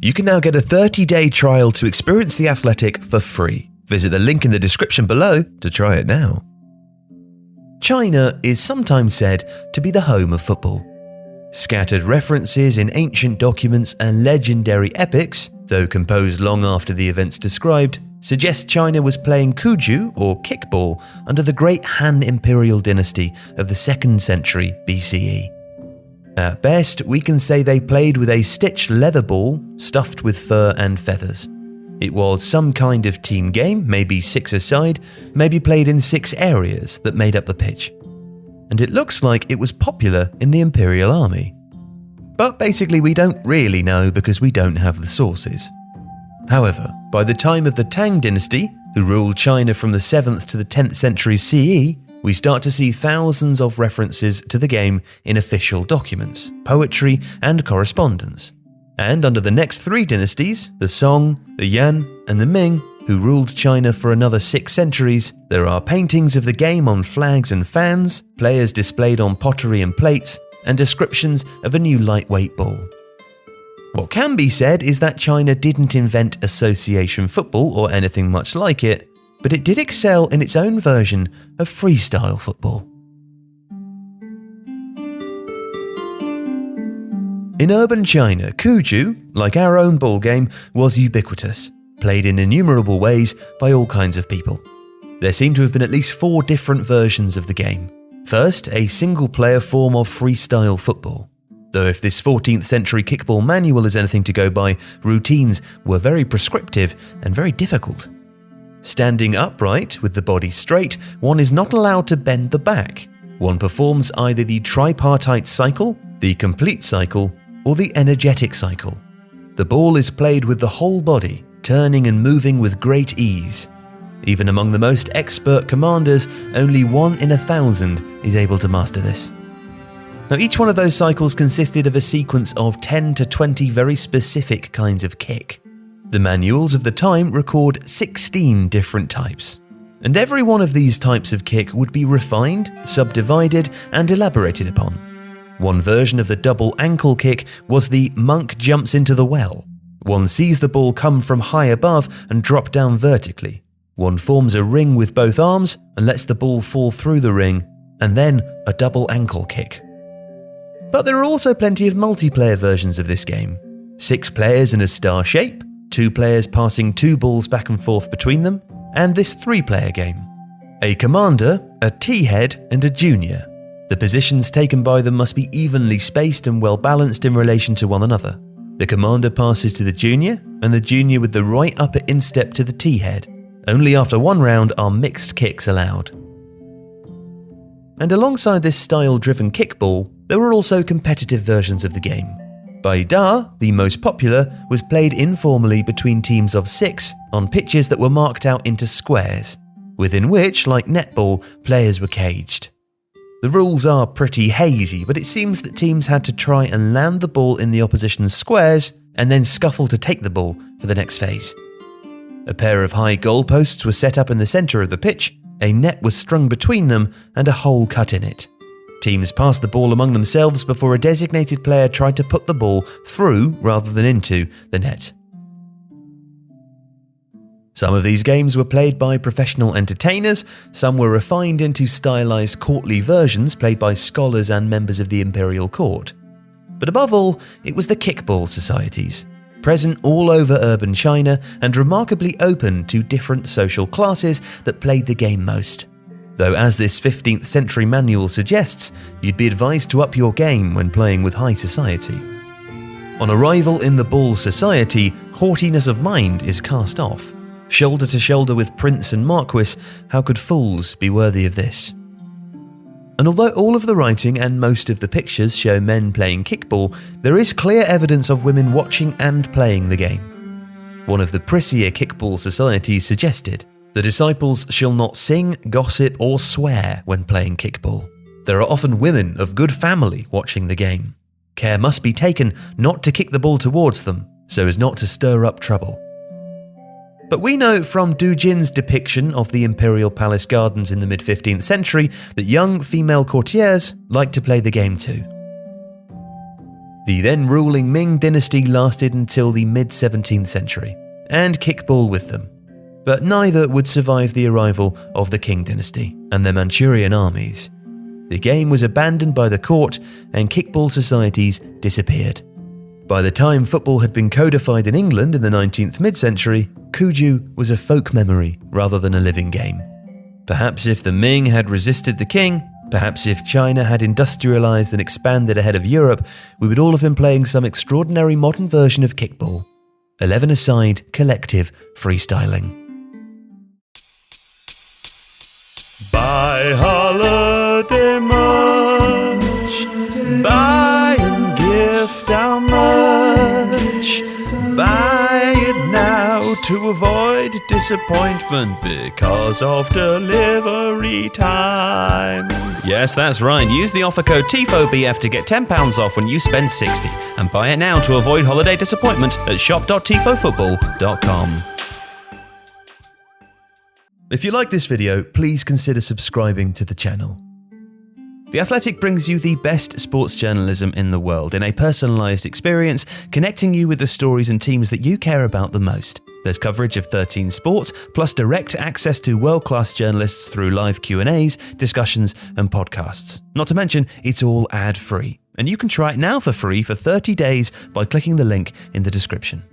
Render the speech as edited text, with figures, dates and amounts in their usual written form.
You can now get a 30-day trial to experience the athletic for free. Visit the link in the description below to try it now. China is sometimes said to be the home of football. Scattered references in ancient documents and legendary epics, though composed long after the events described, suggest China was playing kuju or kickball under the great Han imperial dynasty of the 2nd century BCE. At best, we can say they played with a stitched leather ball stuffed with fur and feathers. It was some kind of team game, maybe 6-a-side, maybe played in 6 areas that made up the pitch. And it looks like it was popular in the Imperial Army. But basically we don't really know because we don't have the sources. However, by the time of the Tang dynasty, who ruled China from the 7th to the 10th century CE, we start to see thousands of references to the game in official documents, poetry, and correspondence. And under the next 3 dynasties, the Song, the Yan, and the Ming, who ruled China for another 6 centuries, there are paintings of the game on flags and fans, players displayed on pottery and plates, and descriptions of a new lightweight ball. What can be said is that China didn't invent association football or anything much like it, but it did excel in its own version of freestyle football. In urban China, kuju, like our own ball game, was ubiquitous, played in innumerable ways by all kinds of people. There seem to have been at least 4 different versions of the game. First, a single-player form of freestyle football. Though if this 14th century kickball manual is anything to go by, routines were very prescriptive and very difficult. Standing upright, with the body straight, one is not allowed to bend the back. One performs either the tripartite cycle, the complete cycle, or the energetic cycle. The ball is played with the whole body, turning and moving with great ease. Even among the most expert commanders, only 1 in 1,000 is able to master this. Now, each one of those cycles consisted of a sequence of 10 to 20 very specific kinds of kick. The manuals of the time record 16 different types. And every one of these types of kick would be refined, subdivided, and elaborated upon. One version of the double ankle kick was the monk jumps into the well. One sees the ball come from high above and drop down vertically. One forms a ring with both arms and lets the ball fall through the ring, and then a double ankle kick. But there are also plenty of multiplayer versions of this game. 6 players in a star shape, 2 players passing 2 balls back and forth between them, and this 3-player game. A commander, a T-head, and a junior. The positions taken by them must be evenly spaced and well balanced in relation to one another. The commander passes to the junior, and the junior with the right upper instep to the T-head. Only after 1 round are mixed kicks allowed. And alongside this style-driven kickball, there were also competitive versions of the game. Bai Da, the most popular, was played informally between teams of 6 on pitches that were marked out into squares, within which, like netball, players were caged. The rules are pretty hazy, but it seems that teams had to try and land the ball in the opposition's squares and then scuffle to take the ball for the next phase. A pair of high goalposts were set up in the centre of the pitch, a net was strung between them, and a hole cut in it. Teams passed the ball among themselves before a designated player tried to put the ball through rather than into the net. Some of these games were played by professional entertainers, some were refined into stylized courtly versions played by scholars and members of the imperial court. But above all, it was the kickball societies, present all over urban China and remarkably open to different social classes that played the game most. Though as this 15th century manual suggests, you'd be advised to up your game when playing with high society. On arrival in the ball society, haughtiness of mind is cast off. Shoulder to shoulder with prince and marquis, how could fools be worthy of this? And although all of the writing and most of the pictures show men playing kickball, there is clear evidence of women watching and playing the game. One of the prissier kickball societies suggested, "The disciples shall not sing, gossip, or swear when playing kickball. There are often women of good family watching the game. Care must be taken not to kick the ball towards them, so as not to stir up trouble." But we know from Du Jin's depiction of the imperial palace gardens in the mid-15th century that young female courtiers liked to play the game too. The then ruling Ming dynasty lasted until the mid-17th century, and kickball with them. But neither would survive the arrival of the Qing dynasty and their Manchurian armies. The game was abandoned by the court and kickball societies disappeared. By the time football had been codified in England in the 19th mid-century, Cuju was a folk memory rather than a living game. Perhaps if the Ming had resisted the Qing, perhaps if China had industrialized and expanded ahead of Europe, we would all have been playing some extraordinary modern version of kickball. 11-a-side collective freestyling. Buy holiday merch, buy and gift our merch, buy it now to avoid disappointment because of delivery times. Yes, that's right. Use the offer code TIFOBF to get £10 off when you spend $60, and buy it now to avoid holiday disappointment at shop.tifofootball.com. If you like this video, please consider subscribing to the channel. The Athletic brings you the best sports journalism in the world in a personalised experience, connecting you with the stories and teams that you care about the most. There's coverage of 13 sports, plus direct access to world-class journalists through live Q&As, discussions and podcasts. Not to mention, it's all ad-free. And you can try it now for free for 30 days by clicking the link in the description.